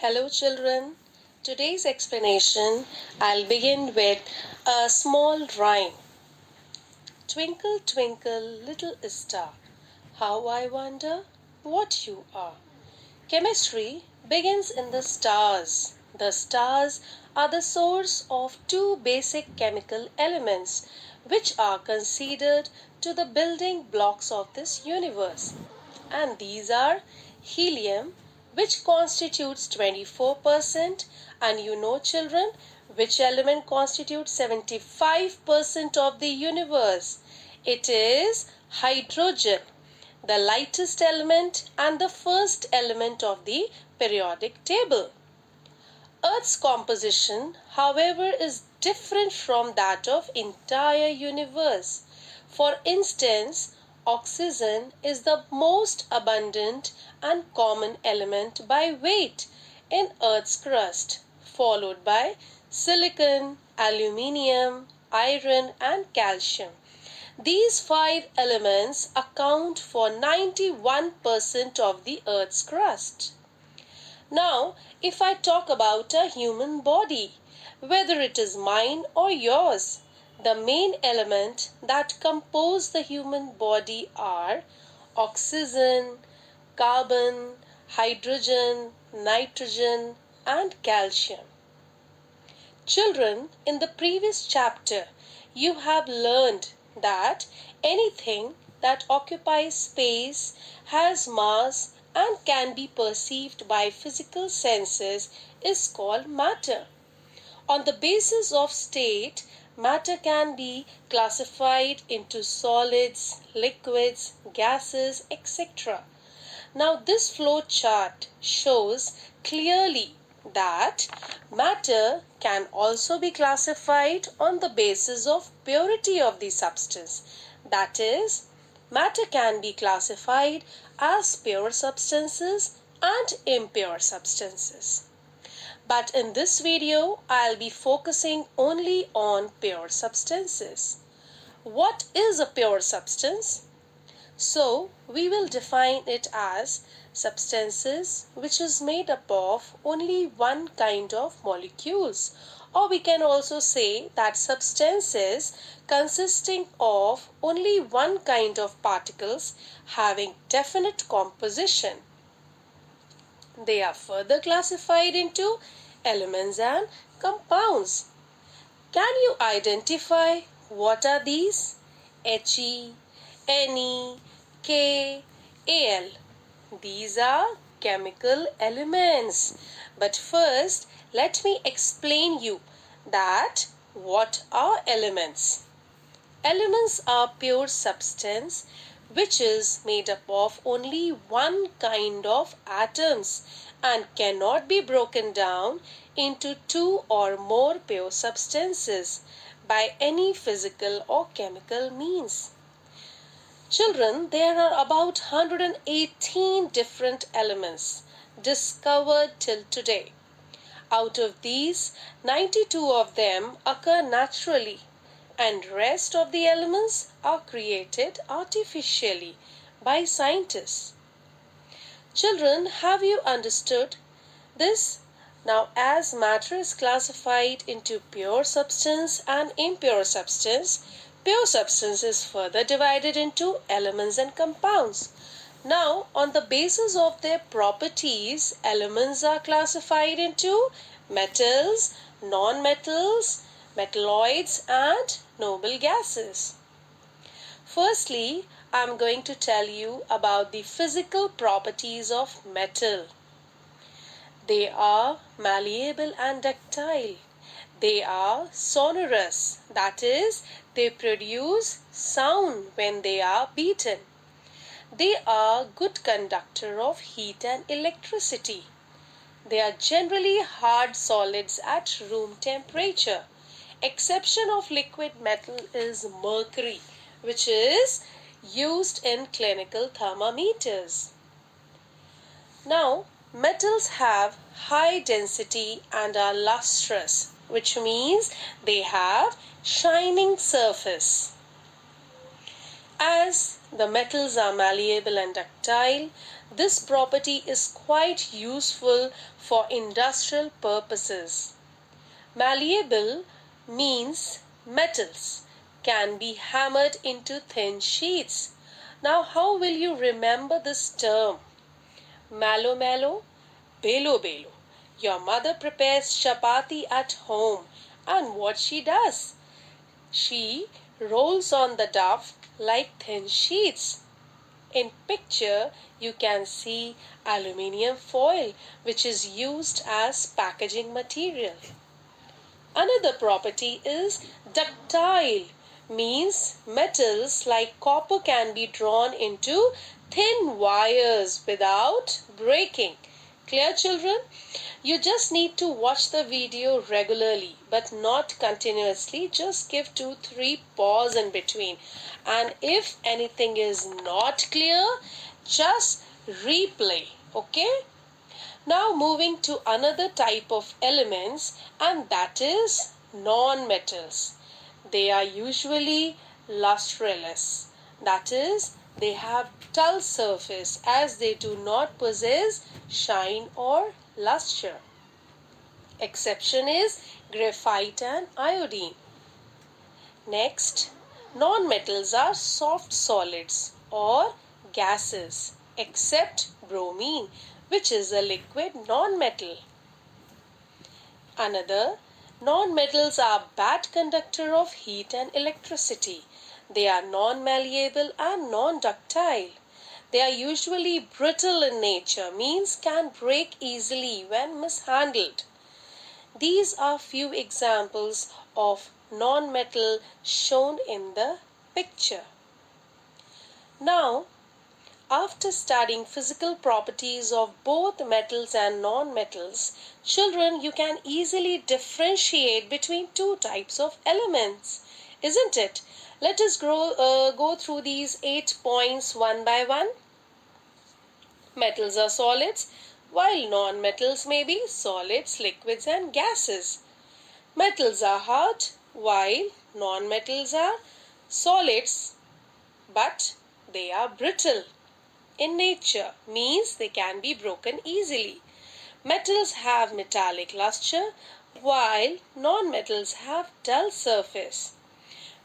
Hello children. Today's explanation I'll begin with a small rhyme. Twinkle twinkle little star, how I wonder what you are. Chemistry begins in the stars. The stars are the source of two basic chemical elements which are considered to the building blocks of this universe. And these are helium, which constitutes 24%, and you know children which element constitutes 75% of the universe. It is hydrogen, the lightest element and the first element of the periodic table. Earth's composition, however, is different from that of entire universe. For instance, oxygen is the most abundant and common element by weight in Earth's crust, followed by silicon, aluminium, iron and calcium. These five elements account for 91% of the Earth's crust. Now, if I talk about a human body, whether it is mine or yours, the main element that compose the human body are oxygen, carbon, hydrogen, nitrogen, and calcium. Children, in the previous chapter, you have learned that anything that occupies space, has mass, and can be perceived by physical senses is called matter. On the basis of state, matter can be classified into solids, liquids, gases, etc. Now this flow chart shows clearly that matter can also be classified on the basis of purity of the substance. That is, matter can be classified as pure substances and impure substances. But in this video, I'll be focusing only on pure substances. What is a pure substance? So, we will define it as substances which is made up of only one kind of molecules, or we can also say that substances consisting of only one kind of particles having definite composition. They are further classified into elements and compounds. Can you identify what are these? He, Ne, K, Al. These are chemical elements. But first, let me explain you that what are elements. Elements are pure substance which is made up of only one kind of atoms and cannot be broken down into two or more pure substances by any physical or chemical means. Children, there are about 118 different elements discovered till today. Out of these, 92 of them occur naturally and rest of the elements are created artificially by scientists. Children, have you understood this? Now, as matter is classified into pure substance and impure substance, pure substance is further divided into elements and compounds. Now, on the basis of their properties, elements are classified into metals, non-metals, metalloids and noble gases. Firstly, I am going to tell you about the physical properties of metal. They are malleable and ductile. They are sonorous, that is, they produce sound when they are beaten. They are good conductor of heat and electricity. They are generally hard solids at room temperature. Exception of liquid metal is mercury, which is used in clinical thermometers. Now, metals have high density and are lustrous, which means they have shining surface. As The metals are malleable and ductile. This property is quite useful for industrial purposes. Malleable means metals can be hammered into thin sheets. Now, how will you remember this term? Mallow mallow, belo belo. Your mother prepares chapati at home, and what she does? She rolls on the dough like thin sheets. In picture, you can see aluminium foil, which is used as packaging material. Another property is ductile, means metals like copper can be drawn into thin wires without breaking. Clear, children? You just need to watch the video regularly but not continuously. Just give 2-3 pause in between. And if anything is not clear, just replay. Okay? Now moving to another type of elements, and that is non-metals. They are usually lustreless. That is, they have dull surface as they do not possess shine or luster. Exception is graphite and iodine. Next, non-metals are soft solids or gases except bromine, which is a liquid non-metal. Another, non-metals are bad conductor of heat and electricity. They are non-malleable and non-ductile. They are usually brittle in nature, means can break easily when mishandled. These are few examples of non-metal shown in the picture. Now, after studying physical properties of both metals and non-metals, children, you can easily differentiate between two types of elements, isn't it? Let us go through these 8 points one by one. Metals are solids, while non-metals may be solids, liquids and gases. Metals are hard, while non-metals are solids, but they are brittle in nature, means they can be broken easily. Metals have metallic luster, while non-metals have dull surface.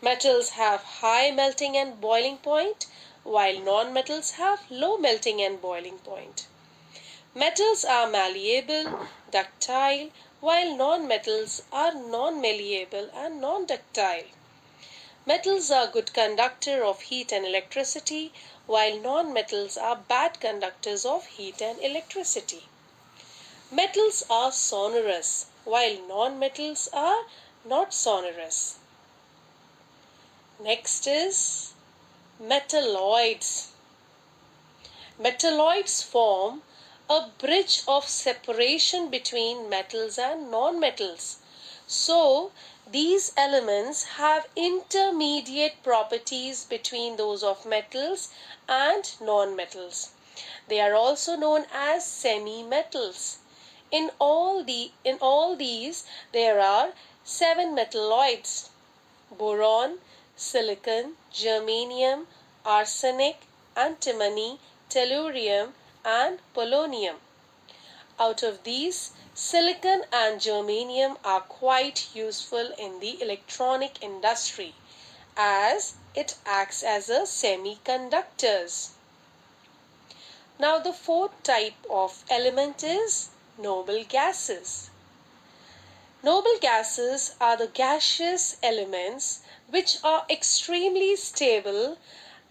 Metals have high melting and boiling point, while non-metals have low melting and boiling point. Metals are malleable, ductile, while non-metals are non-malleable and non-ductile. Metals are good conductor of heat and electricity, while non-metals are bad conductors of heat and electricity. Metals are sonorous, while non-metals are not sonorous. Next is metalloids. Metalloids form a bridge of separation between metals and non-metals. So, these elements have intermediate properties between those of metals and non-metals. They are also known as semi-metals. In all these, there are 7 metalloids: boron, silicon, germanium, arsenic, antimony, tellurium, and polonium. Out of these, silicon and germanium are quite useful in the electronic industry as it acts as a semiconductors. Now the fourth type of element is noble gases. Noble gases are the gaseous elements which are extremely stable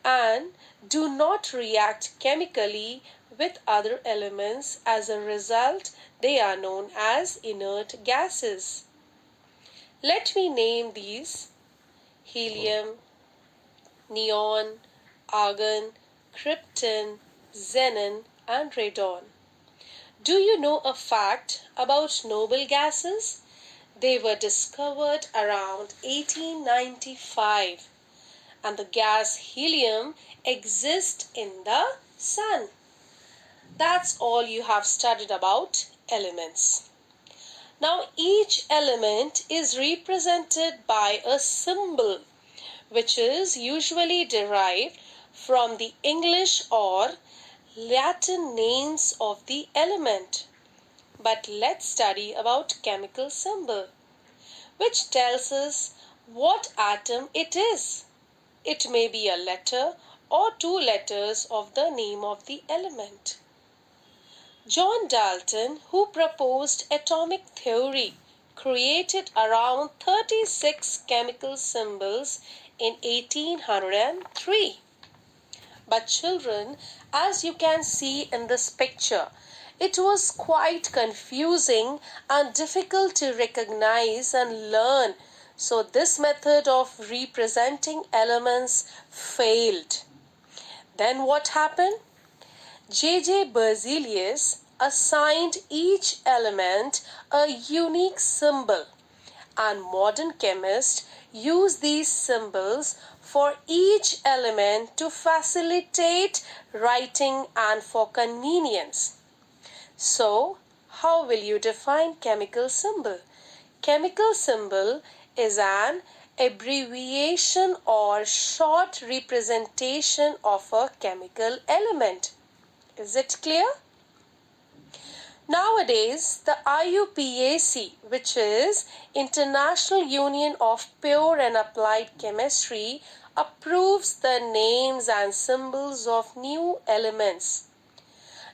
and do not react chemically with other elements. As a result, they are known as inert gases. Let me name these: helium, neon, argon, krypton, xenon, and radon. Do you know a fact about noble gases? They were discovered around 1895, and the gas helium exists in the sun. That's all you have studied about elements. Now each element is represented by a symbol which is usually derived from the English or Latin names of the element. But let's study about chemical symbol, which tells us what atom it is. It may be a letter or two letters of the name of the element. John Dalton, who proposed atomic theory, created around 36 chemical symbols in 1803. But children, as you can see in this picture, it was quite confusing and difficult to recognize and learn. So this method of representing elements failed. Then what happened? J.J. Berzelius assigned each element a unique symbol, and modern chemists use these symbols for each element to facilitate writing and for convenience. So, how will you define chemical symbol? Chemical symbol is an abbreviation or short representation of a chemical element. Is it clear? Nowadays, the IUPAC, which is International Union of Pure and Applied Chemistry, approves the names and symbols of new elements.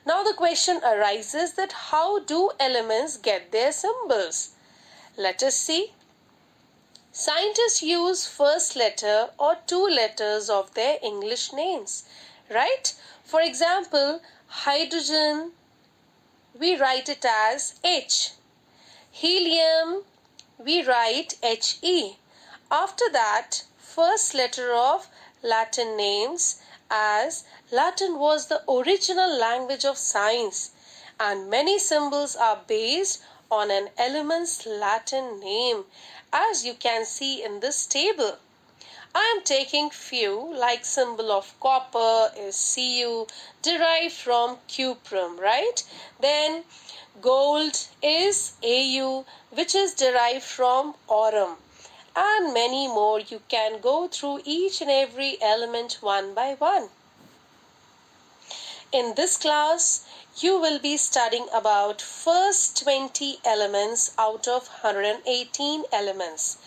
Now the question arises that how do elements get their symbols? Let us see. Scientists use first letter or two letters of their English names, right? For example, hydrogen, we write it as H. Helium, we write He. After that, first letter of Latin names, as Latin was the original language of science and many symbols are based on an element's Latin name, as you can see in this table. I am taking few, like symbol of copper is Cu, derived from cuprum, right? Then gold is Au, which is derived from aurum. And many more. You can go through each and every element one by one. In this class, you will be studying about first 20 elements out of 118 elements.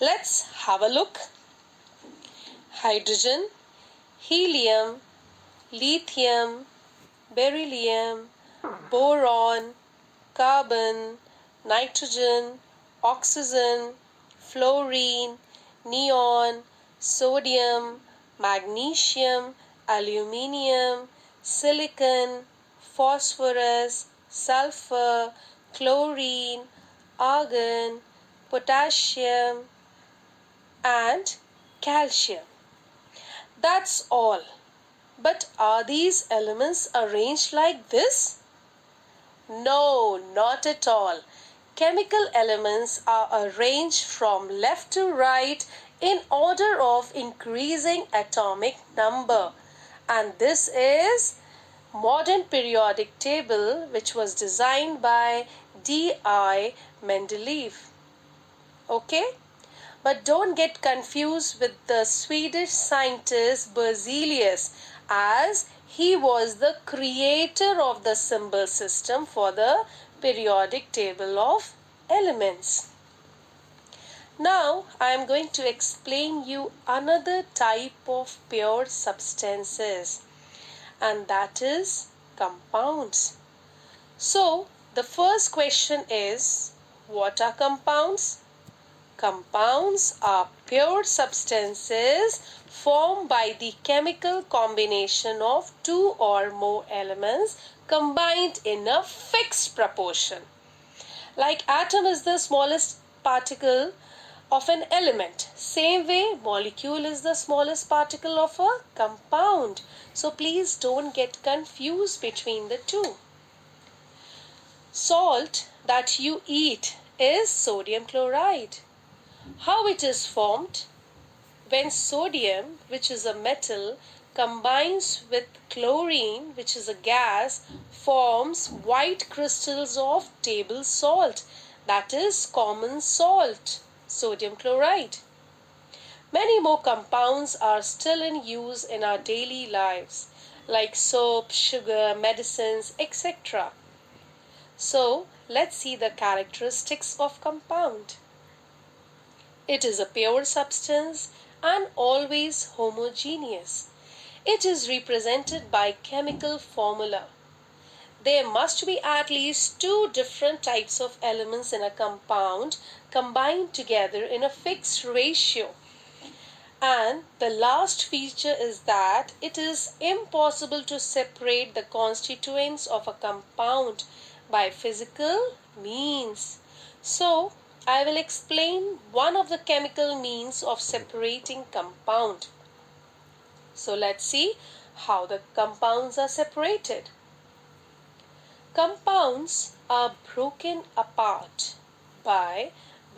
Let's have a look. Hydrogen, helium, lithium, beryllium, boron, carbon, nitrogen, oxygen, fluorine, neon, sodium, magnesium, aluminium, silicon, phosphorus, sulfur, chlorine, argon, potassium, and calcium. That's all. But are these elements arranged like this? No, not at all. Chemical elements are arranged from left to right in order of increasing atomic number. And this is modern periodic table, which was designed by D.I. Mendeleev. Okay? But don't get confused with the Swedish scientist Berzelius, as he was the creator of the symbol system for the periodic table of elements. Now I am going to explain you another type of pure substances, and that is compounds. So the first question is, what are compounds? Compounds are pure substances formed by the chemical combination of two or more elements combined in a fixed proportion. Like atom is the smallest particle of an element, same way molecule is the smallest particle of a compound. So please don't get confused between the two. Salt that you eat is sodium chloride. How it is formed? When sodium, which is a metal, combines with chlorine, which is a gas, forms white crystals of table salt, that is common salt, sodium chloride. Many more compounds are still in use in our daily lives, like soap, sugar, medicines, etc. So, let's see the characteristics of compound. It is a pure substance and always homogeneous. It is represented by chemical formula. There must be at least two different types of elements in a compound combined together in a fixed ratio. And the last feature is that it is impossible to separate the constituents of a compound by physical means. So, I will explain one of the chemical means of separating compound. So, let's see how the compounds are separated. Compounds are broken apart by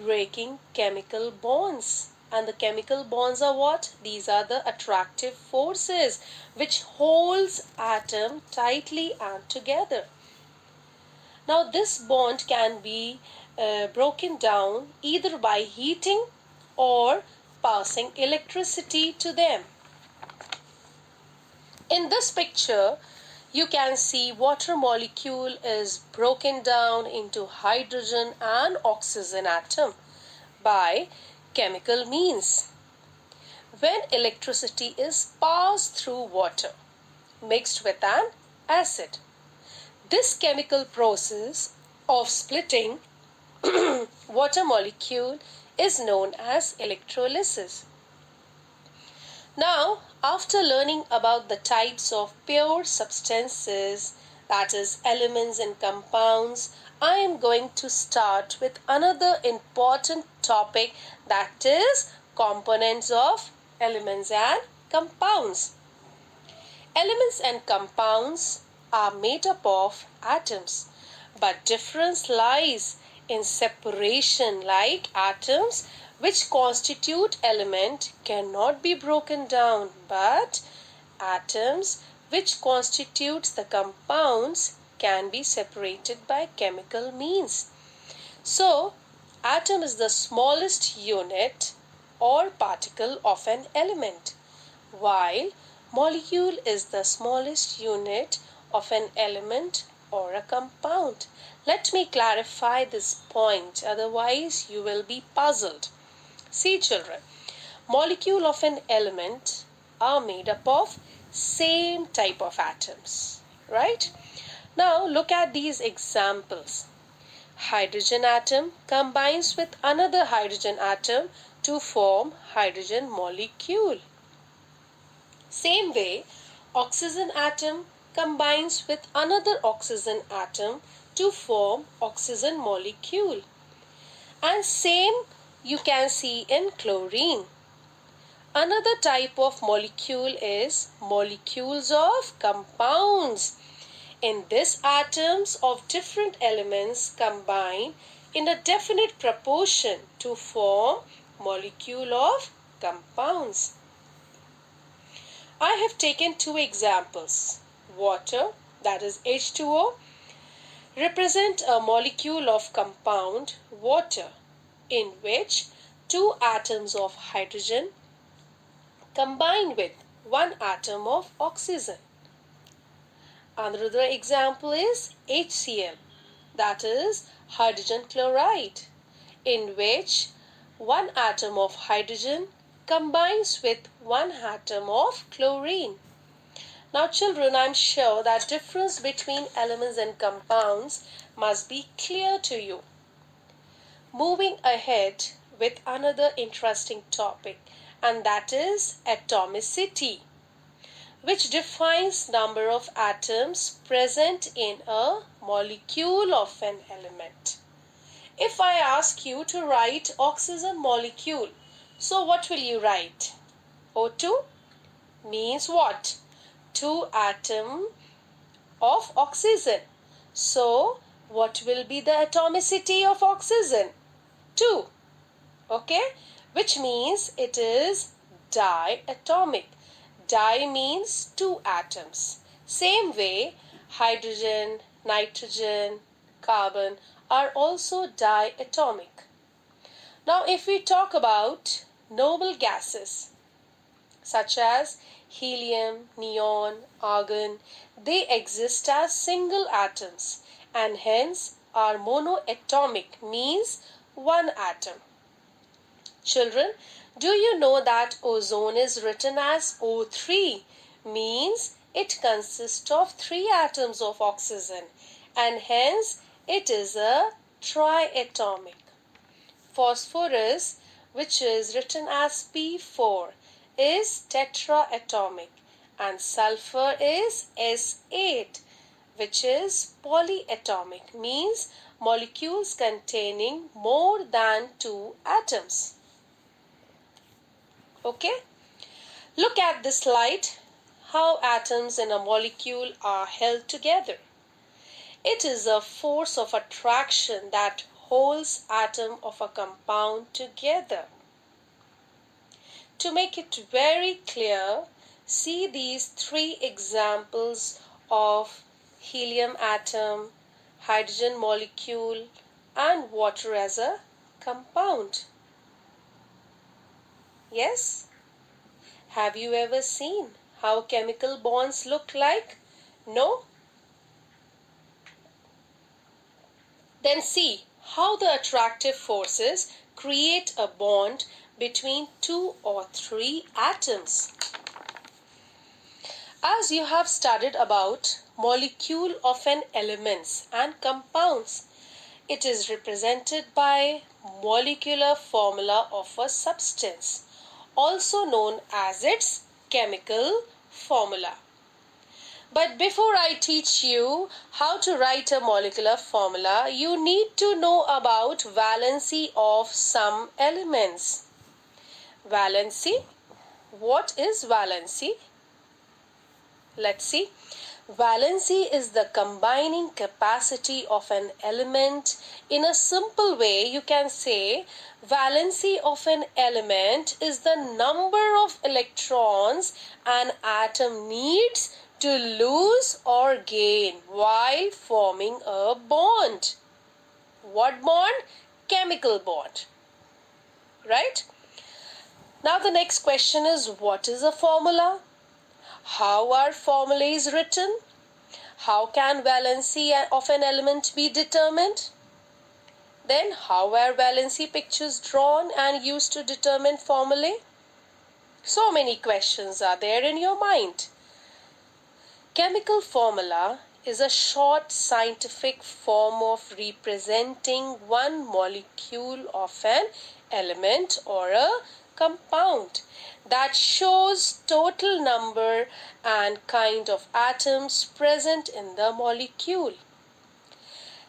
breaking chemical bonds. And the chemical bonds are what? These are the attractive forces which holds atom tightly and together. Now this bond can be broken down either by heating or passing electricity to them. In this picture, you can see water molecule is broken down into hydrogen and oxygen atom by chemical means. When electricity is passed through water mixed with an acid, this chemical process of splitting water molecule is known as electrolysis. Now, after learning about the types of pure substances, that is elements and compounds, I am going to start with another important topic, that is components of elements and compounds. Elements and compounds are made up of atoms, but difference lies in separation, like atoms which constitute element cannot be broken down, but atoms which constitutes the compounds can be separated by chemical means. So, atom is the smallest unit or particle of an element, while molecule is the smallest unit of an element or a compound. Let me clarify this point, otherwise you will be puzzled. See children, molecule of an element are made up of same type of atoms, right? Now look at these examples. Hydrogen atom combines with another hydrogen atom to form hydrogen molecule. Same way, oxygen atom combines with another oxygen atom to form oxygen molecule. And same you can see in chlorine. Another type of molecule is molecules of compounds. In this, atoms of different elements combine in a definite proportion to form molecule of compounds. I have taken two examples. Water, that is H2O, represent a molecule of compound water in which two atoms of hydrogen combine with one atom of oxygen. Another example is HCl, that is hydrogen chloride, in which one atom of hydrogen combines with one atom of chlorine. Now children, I am sure that difference between elements and compounds must be clear to you. Moving ahead with another interesting topic, and that is atomicity, which defines number of atoms present in a molecule of an element. If I ask you to write oxygen molecule, so what will you write? O2 means what? 2 atom of oxygen. So, what will be the atomicity of oxygen? 2. Okay? Which means it is diatomic. Di means 2 atoms. Same way, hydrogen, nitrogen, carbon are also diatomic. Now, if we talk about noble gases such as helium, neon, argon, they exist as single atoms and hence are monoatomic, means one atom. Children, do you know that ozone is written as O3, means it consists of three atoms of oxygen and hence it is a triatomic. Phosphorus, which is written as P4, is tetraatomic and sulfur is S8, which is polyatomic, means molecules containing more than two atoms. Okay? Look at this slide, how atoms in a molecule are held together. It is a force of attraction that holds atoms of a compound together. To make it very clear, see these three examples of helium atom, hydrogen molecule and water as a compound. Yes? Have you ever seen how chemical bonds look like? No? Then see how the attractive forces create a bond between two or three atoms. As you have studied about molecule of an elements and compounds, it is represented by molecular formula of a substance, also known as its chemical formula. But before I teach you how to write a molecular formula, you need to know about valency of some elements. Valency. What is valency? Let's see. Valency is the combining capacity of an element. In a simple way, you can say valency of an element is the number of electrons an atom needs to lose or gain while forming a bond. What bond? Chemical bond. Right? Now the next question is, what is a formula? How are formulas written? How can valency of an element be determined? Then how are valency pictures drawn and used to determine formulae? So many questions are there in your mind. Chemical formula is a short scientific form of representing one molecule of an element or a compound that shows total number and kind of atoms present in the molecule.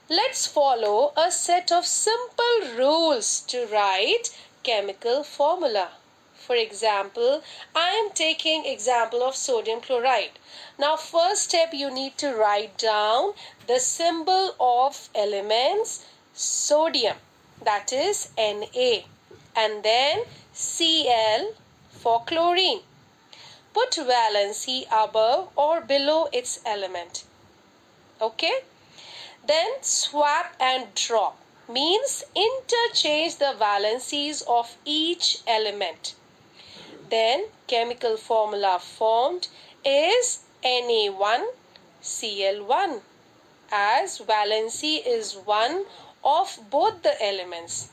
Let's follow a set of simple rules to write chemical formula. For example, I am taking example of sodium chloride. Now first step, you need to write down the symbol of elements sodium, that is Na, and then Cl for chlorine. Put valency above or below its element. Okay? Then swap and drop means interchange the valencies of each element. Then chemical formula formed is Na1Cl1 as valency is 1 of both the elements.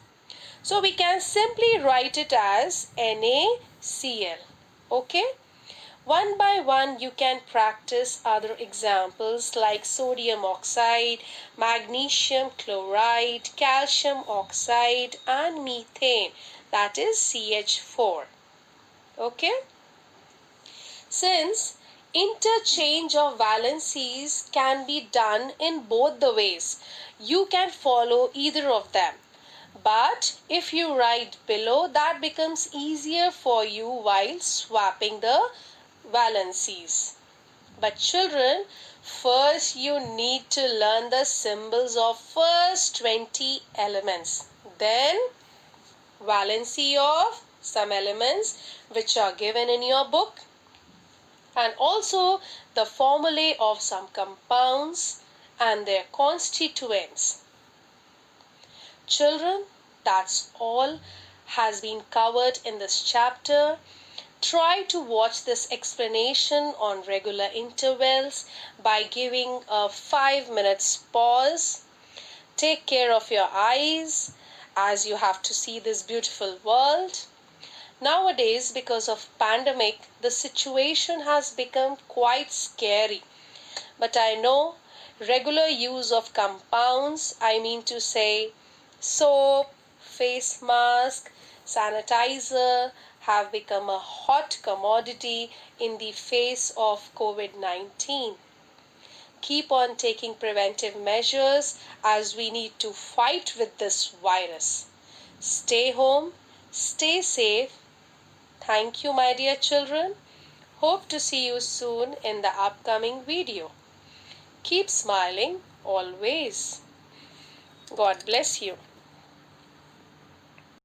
So we can simply write it as NaCl. Okay? One by one you can practice other examples like sodium oxide, magnesium chloride, calcium oxide and methane, that is CH4. Okay? Since interchange of valencies can be done in both the ways, you can follow either of them. But if you write below, that becomes easier for you while swapping the valencies. But children, first you need to learn the symbols of first 20 elements. Then valency of some elements which are given in your book, and also the formulae of some compounds and their constituents. Children, that's all. has been covered in this chapter. Try to watch this explanation on regular intervals by giving a 5 minutes pause. Take care of your eyes as you have to see this beautiful world. Nowadays, because of pandemic, the situation has become quite scary. But I know regular use of compounds, I mean to say soap, face mask, sanitizer, have become a hot commodity in the face of COVID-19. Keep on taking preventive measures as we need to fight with this virus. Stay home, stay safe. Thank you, my dear children. Hope to see you soon in the upcoming video. Keep smiling always. God bless you.